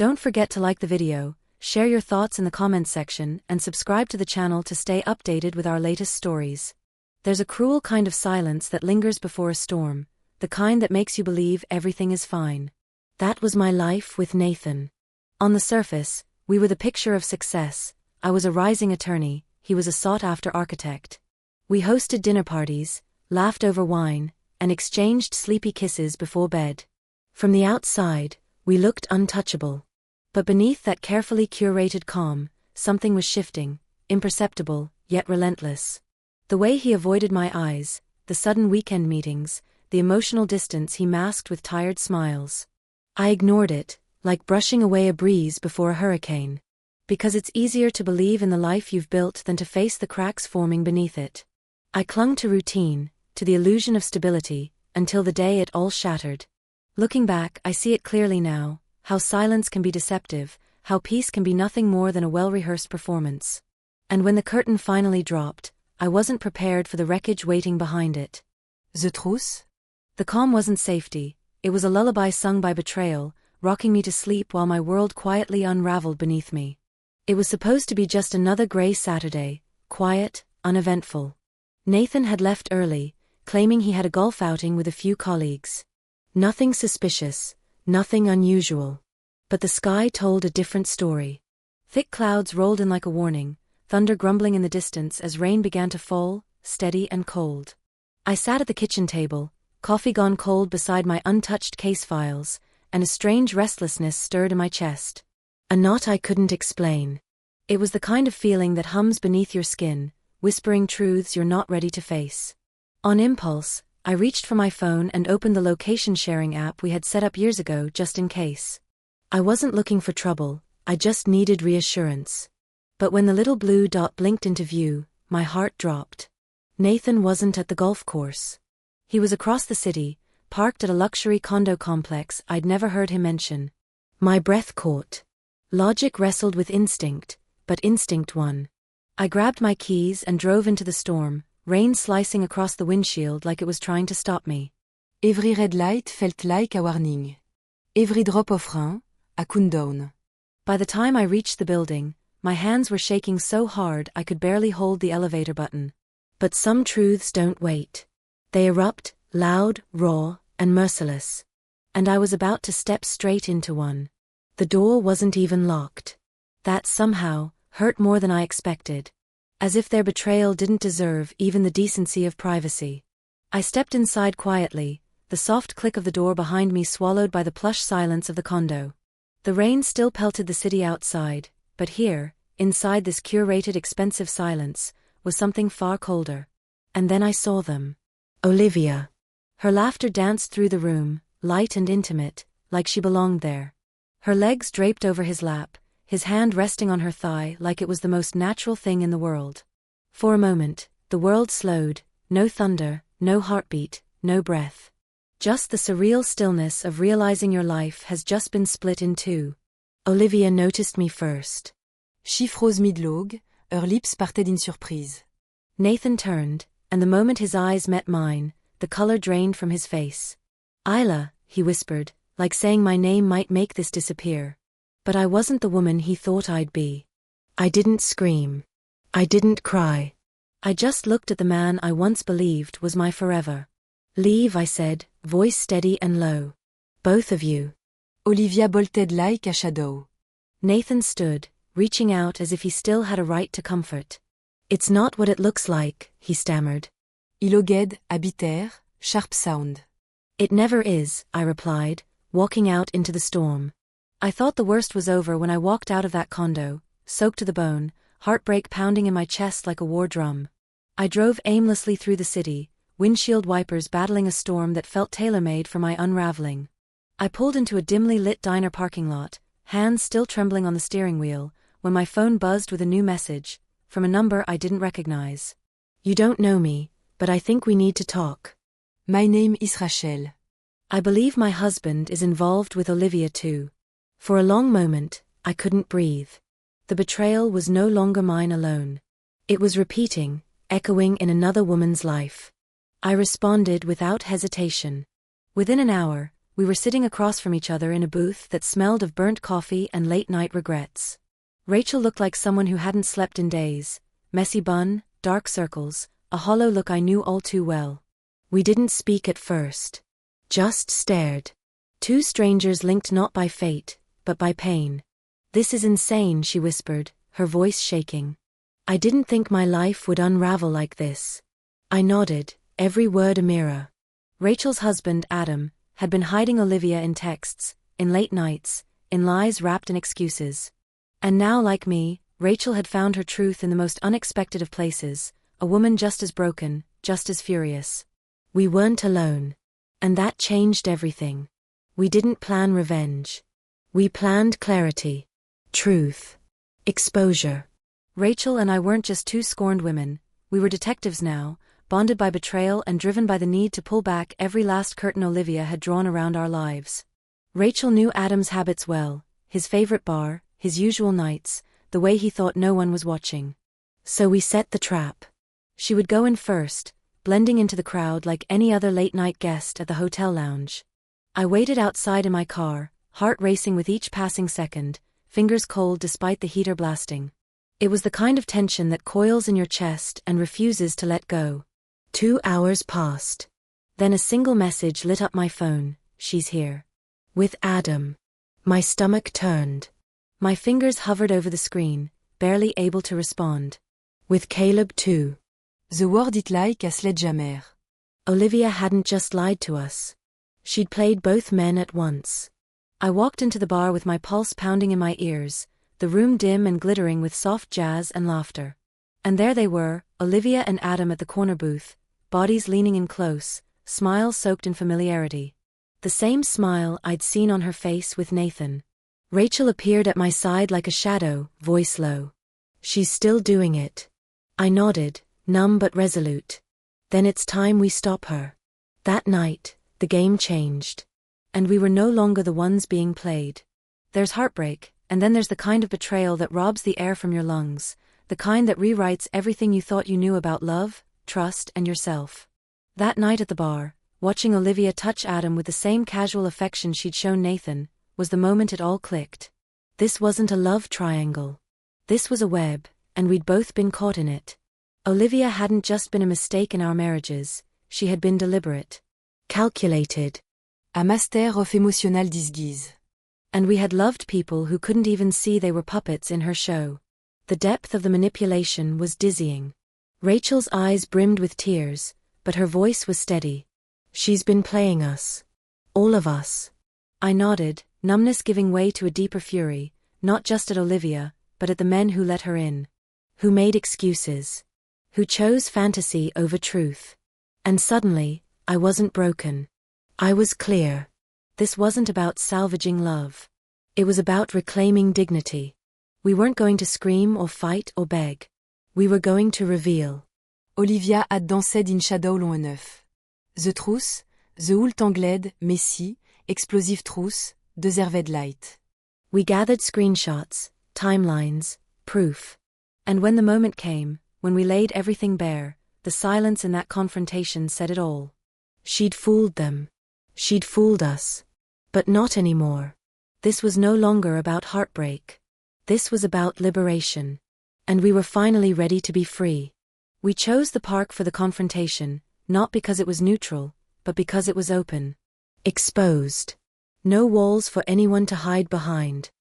Don't forget to like the video, share your thoughts in the comments section, and subscribe to the channel to stay updated with our latest stories. There's a cruel kind of silence that lingers before a storm, the kind that makes you believe everything is fine. That was my life with Nathan. On the surface, we were the picture of success. I was a rising attorney, he was a sought-after architect. We hosted dinner parties, laughed over wine, and exchanged sleepy kisses before bed. From the outside, we looked untouchable. But beneath that carefully curated calm, something was shifting, imperceptible, yet relentless. The way he avoided my eyes, the sudden weekend meetings, the emotional distance he masked with tired smiles. I ignored it, like brushing away a breeze before a hurricane. Because it's easier to believe in the life you've built than to face the cracks forming beneath it. I clung to routine, to the illusion of stability, until the day it all shattered. Looking back, I see it clearly now, how silence can be deceptive, how peace can be nothing more than a well-rehearsed performance. And when the curtain finally dropped, I wasn't prepared for the wreckage waiting behind it. The truce? The calm wasn't safety, it was a lullaby sung by betrayal, rocking me to sleep while my world quietly unraveled beneath me. It was supposed to be just another gray Saturday, quiet, uneventful. Nathan had left early, claiming he had a golf outing with a few colleagues. Nothing suspicious, nothing unusual. But the sky told a different story. Thick clouds rolled in like a warning, thunder grumbling in the distance as rain began to fall, steady and cold. I sat at the kitchen table, coffee gone cold beside my untouched case files, and a strange restlessness stirred in my chest. A knot I couldn't explain. It was the kind of feeling that hums beneath your skin, whispering truths you're not ready to face. On impulse, I reached for my phone and opened the location sharing app we had set up years ago just in case. I wasn't looking for trouble, I just needed reassurance. But when the little blue dot blinked into view, my heart dropped. Nathan wasn't at the golf course. He was across the city, parked at a luxury condo complex I'd never heard him mention. My breath caught. Logic wrestled with instinct, but instinct won. I grabbed my keys and drove into the storm, rain slicing across the windshield like it was trying to stop me. Every red light felt like a warning. Every drop of rain, a countdown. By the time I reached the building, my hands were shaking so hard I could barely hold the elevator button. But some truths don't wait. They erupt, loud, raw, and merciless. And I was about to step straight into one. The door wasn't even locked. That somehow hurt more than I expected. As if their betrayal didn't deserve even the decency of privacy. I stepped inside quietly, the soft click of the door behind me swallowed by the plush silence of the condo. The rain still pelted the city outside, but here, inside this curated expensive silence, was something far colder. And then I saw them. Olivia. Her laughter danced through the room, light and intimate, like she belonged there. Her legs draped over his lap, his hand resting on her thigh like it was the most natural thing in the world. For a moment, the world slowed, no thunder, no heartbeat, no breath. Just the surreal stillness of realizing your life has just been split in two. Olivia noticed me first. She froze mid-logue, her lips parted in surprise. Nathan turned, and the moment his eyes met mine, the color drained from his face. Isla, he whispered, like saying my name might make this disappear. But I wasn't the woman he thought I'd be. I didn't scream. I didn't cry. I just looked at the man I once believed was my forever. Leave, I said, voice steady and low. Both of you. Olivia bolted like a shadow. Nathan stood, reaching out as if he still had a right to comfort. It's not what it looks like, he stammered. Il oged, habiter, sharp sound. It never is, I replied, walking out into the storm. I thought the worst was over when I walked out of that condo, soaked to the bone, heartbreak pounding in my chest like a war drum. I drove aimlessly through the city, windshield wipers battling a storm that felt tailor-made for my unraveling. I pulled into a dimly lit diner parking lot, hands still trembling on the steering wheel, when my phone buzzed with a new message, from a number I didn't recognize. You don't know me, but I think we need to talk. My name is Rachel. I believe my husband is involved with Olivia too. For a long moment, I couldn't breathe. The betrayal was no longer mine alone. It was repeating, echoing in another woman's life. I responded without hesitation. Within an hour, We were sitting across from each other in a booth that smelled of burnt coffee and late-night regrets. Rachel looked like someone who hadn't slept in days. Messy bun, dark circles, a hollow look I knew all too well. We didn't speak at first. Just stared. Two strangers linked not by fate, but by pain. "This is insane," she whispered, her voice shaking. "I didn't think my life would unravel like this." I nodded, every word a mirror. Rachel's husband, Adam, had been hiding Olivia in texts, in late nights, in lies wrapped in excuses. And now, like me, Rachel had found her truth in the most unexpected of places, a woman just as broken, just as furious. We weren't alone. And that changed everything. We didn't plan revenge. We planned clarity. Truth. Exposure. Rachel and I weren't just two scorned women, we were detectives now, bonded by betrayal and driven by the need to pull back every last curtain Olivia had drawn around our lives. Rachel knew Adam's habits well, his favorite bar, his usual nights, the way he thought no one was watching. So we set the trap. She would go in first, blending into the crowd like any other late-night guest at the hotel lounge. I waited outside in my car, heart racing with each passing second, fingers cold despite the heater blasting. It was the kind of tension that coils in your chest and refuses to let go. 2 hours passed. Then a single message lit up my phone: "She's here." With Adam. My stomach turned. My fingers hovered over the screen, barely able to respond. With Caleb too. The word it like a sledgehammer. Olivia hadn't just lied to us. She'd played both men at once. I walked into the bar with my pulse pounding in my ears, the room dim and glittering with soft jazz and laughter. And there they were, Olivia and Adam at the corner booth, bodies leaning in close, smiles soaked in familiarity. The same smile I'd seen on her face with Nathan. Rachel appeared at my side like a shadow, voice low. "She's still doing it." I nodded, numb but resolute. "Then it's time we stop her." That night, the game changed. And we were no longer the ones being played. There's heartbreak, and then there's the kind of betrayal that robs the air from your lungs, the kind that rewrites everything you thought you knew about love, trust, and yourself. That night at the bar, watching Olivia touch Adam with the same casual affection she'd shown Nathan, was the moment it all clicked. This wasn't a love triangle. This was a web, and we'd both been caught in it. Olivia hadn't just been a mistake in our marriages, she had been deliberate. Calculated. A master of emotional disguise. And we had loved people who couldn't even see they were puppets in her show. The depth of the manipulation was dizzying. Rachel's eyes brimmed with tears, but her voice was steady. "She's been playing us. All of us." I nodded, numbness giving way to a deeper fury, not just at Olivia, but at the men who let her in. Who made excuses. Who chose fantasy over truth. And suddenly, I wasn't broken. I was clear. This wasn't about salvaging love. It was about reclaiming dignity. We weren't going to scream or fight or beg. We were going to reveal. Olivia had dansé in shadow long enough. The truth, the haute anglade, messy, explosive truth, deserved light. We gathered screenshots, timelines, proof. And when the moment came, when we laid everything bare, the silence in that confrontation said it all. She'd fooled them. She'd fooled us. But not anymore. This was no longer about heartbreak. This was about liberation. And we were finally ready to be free. We chose the park for the confrontation, not because it was neutral, but because it was open. Exposed. No walls for anyone to hide behind.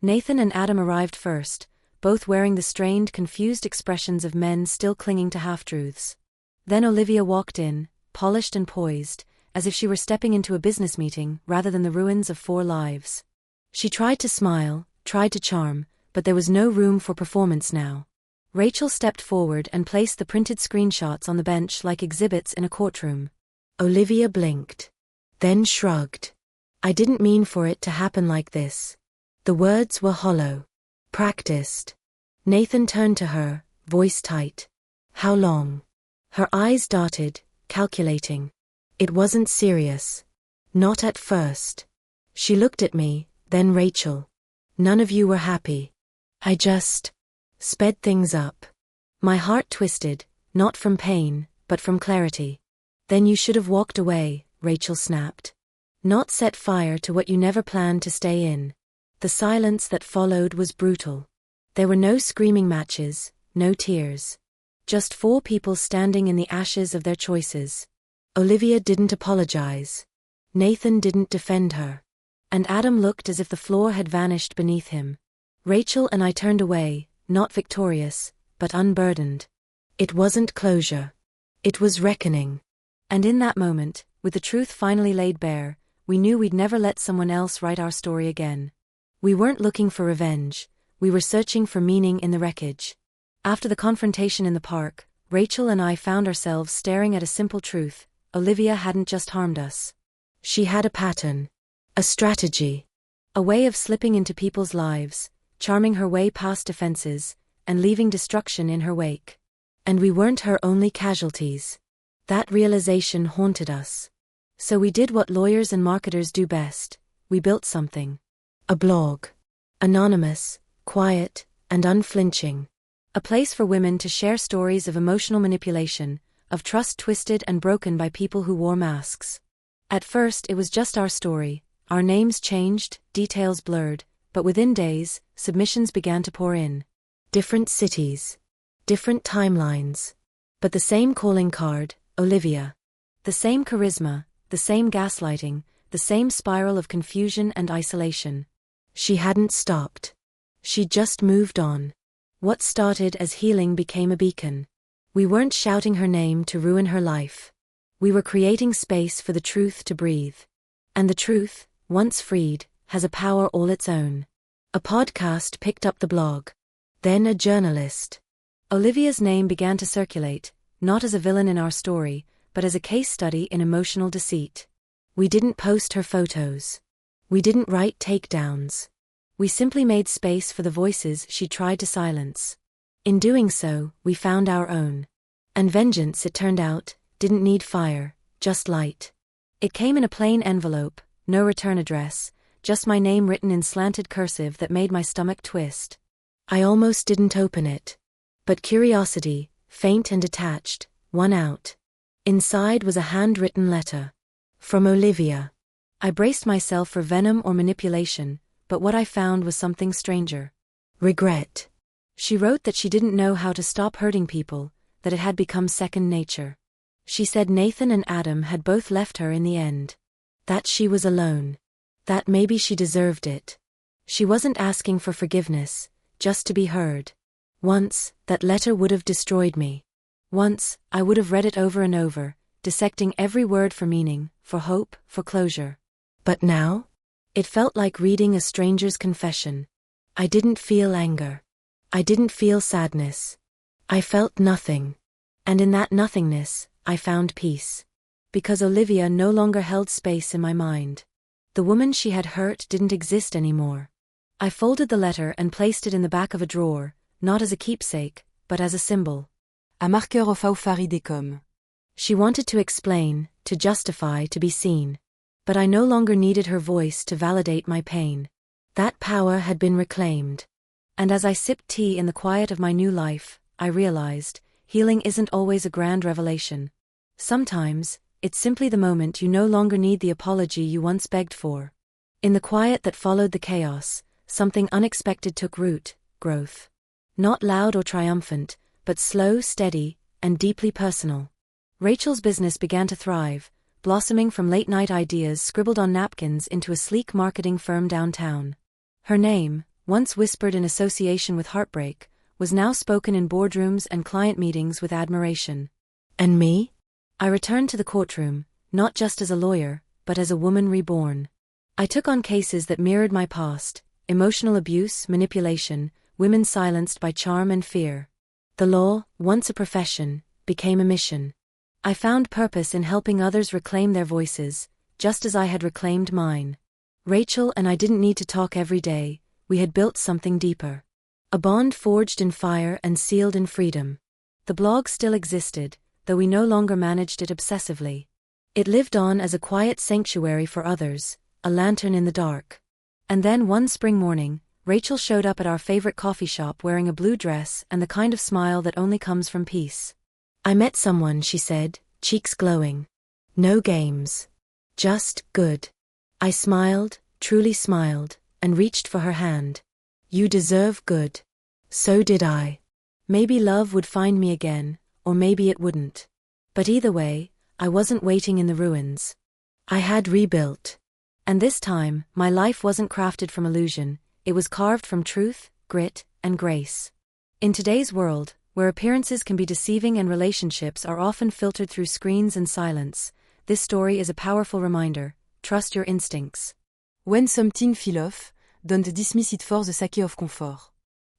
Nathan and Adam arrived first, both wearing the strained, confused expressions of men still clinging to half-truths. Then Olivia walked in, polished and poised, as if she were stepping into a business meeting rather than the ruins of 4 lives. She tried to smile, tried to charm, but there was no room for performance now. Rachel stepped forward and placed the printed screenshots on the bench like exhibits in a courtroom. Olivia blinked. Then shrugged. "I didn't mean for it to happen like this." The words were hollow. Practiced. Nathan turned to her, voice tight. "How long?" Her eyes darted, calculating. It wasn't serious. Not at first. She looked at me, then Rachel. "None of you were happy. I just sped things up." My heart twisted, not from pain, but from clarity. "Then you should have walked away," Rachel snapped. Not set fire to what you never planned to stay in. The silence that followed was brutal. There were no screaming matches, no tears. Just 4 people standing in the ashes of their choices. Olivia didn't apologize. Nathan didn't defend her. And Adam looked as if the floor had vanished beneath him. Rachel and I turned away, not victorious, but unburdened. It wasn't closure. It was reckoning. And in that moment, with the truth finally laid bare, we knew we'd never let someone else write our story again. We weren't looking for revenge, we were searching for meaning in the wreckage. After the confrontation in the park, Rachel and I found ourselves staring at a simple truth: Olivia hadn't just harmed us. She had a pattern. A strategy. A way of slipping into people's lives, charming her way past defenses, and leaving destruction in her wake. And we weren't her only casualties. That realization haunted us. So we did what lawyers and marketers do best: we built something. A blog. Anonymous, quiet, and unflinching. A place for women to share stories of emotional manipulation, of trust twisted and broken by people who wore masks. At first it was just our story. Our names changed, details blurred, but within days, submissions began to pour in. Different cities. Different timelines. But the same calling card: Olivia. The same charisma, the same gaslighting, the same spiral of confusion and isolation. She hadn't stopped. She just moved on. What started as healing became a beacon. We weren't shouting her name to ruin her life. We were creating space for the truth to breathe. And the truth, once freed, has a power all its own. A podcast picked up the blog. Then a journalist. Olivia's name began to circulate, not as a villain in our story, but as a case study in emotional deceit. We didn't post her photos. We didn't write takedowns. We simply made space for the voices she tried to silence. In doing so, we found our own. And vengeance, it turned out, didn't need fire, just light. It came in a plain envelope, no return address, just my name written in slanted cursive that made my stomach twist. I almost didn't open it. But curiosity, faint and detached, won out. Inside was a handwritten letter. From Olivia. I braced myself for venom or manipulation, but what I found was something stranger. Regret. She wrote that she didn't know how to stop hurting people, that it had become second nature. She said Nathan and Adam had both left her in the end. That she was alone. That maybe she deserved it. She wasn't asking for forgiveness, just to be heard. Once, that letter would have destroyed me. Once, I would have read it over and over, dissecting every word for meaning, for hope, for closure. But now? It felt like reading a stranger's confession. I didn't feel anger. I didn't feel sadness. I felt nothing. And in that nothingness, I found peace. Because Olivia no longer held space in my mind. The woman she had hurt didn't exist anymore. I folded the letter and placed it in the back of a drawer, not as a keepsake, but as a symbol. Un marqueur of Aufari des com. She wanted to explain, to justify, to be seen. But I no longer needed her voice to validate my pain. That power had been reclaimed. And as I sipped tea in the quiet of my new life, I realized, healing isn't always a grand revelation. Sometimes, it's simply the moment you no longer need the apology you once begged for. In the quiet that followed the chaos, something unexpected took root: growth. Not loud or triumphant, but slow, steady, and deeply personal. Rachel's business began to thrive, blossoming from late-night ideas scribbled on napkins into a sleek marketing firm downtown. Her name, once whispered in association with heartbreak, was now spoken in boardrooms and client meetings with admiration. And me? I returned to the courtroom, not just as a lawyer, but as a woman reborn. I took on cases that mirrored my past: emotional abuse, manipulation, women silenced by charm and fear. The law, once a profession, became a mission. I found purpose in helping others reclaim their voices, just as I had reclaimed mine. Rachel and I didn't need to talk every day, we had built something deeper. A bond forged in fire and sealed in freedom. The blog still existed, though we no longer managed it obsessively. It lived on as a quiet sanctuary for others, a lantern in the dark. And then one spring morning, Rachel showed up at our favorite coffee shop wearing a blue dress and the kind of smile that only comes from peace. "I met someone," she said, cheeks glowing. "No games. Just good." I smiled, truly smiled, and reached for her hand. You deserve good. So did I. Maybe love would find me again, or maybe it wouldn't. But either way, I wasn't waiting in the ruins. I had rebuilt. And this time, my life wasn't crafted from illusion, it was carved from truth, grit, and grace. In today's world, where appearances can be deceiving and relationships are often filtered through screens and silence, this story is a powerful reminder: trust your instincts. When something feels off, don't dismiss it for the sake of comfort.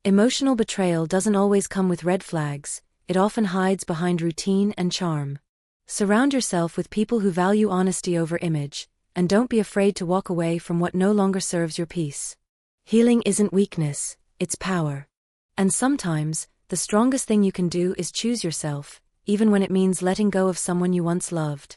Emotional betrayal doesn't always come with red flags, it often hides behind routine and charm. Surround yourself with people who value honesty over image, and don't be afraid to walk away from what no longer serves your peace. Healing isn't weakness, it's power. And sometimes, the strongest thing you can do is choose yourself, even when it means letting go of someone you once loved.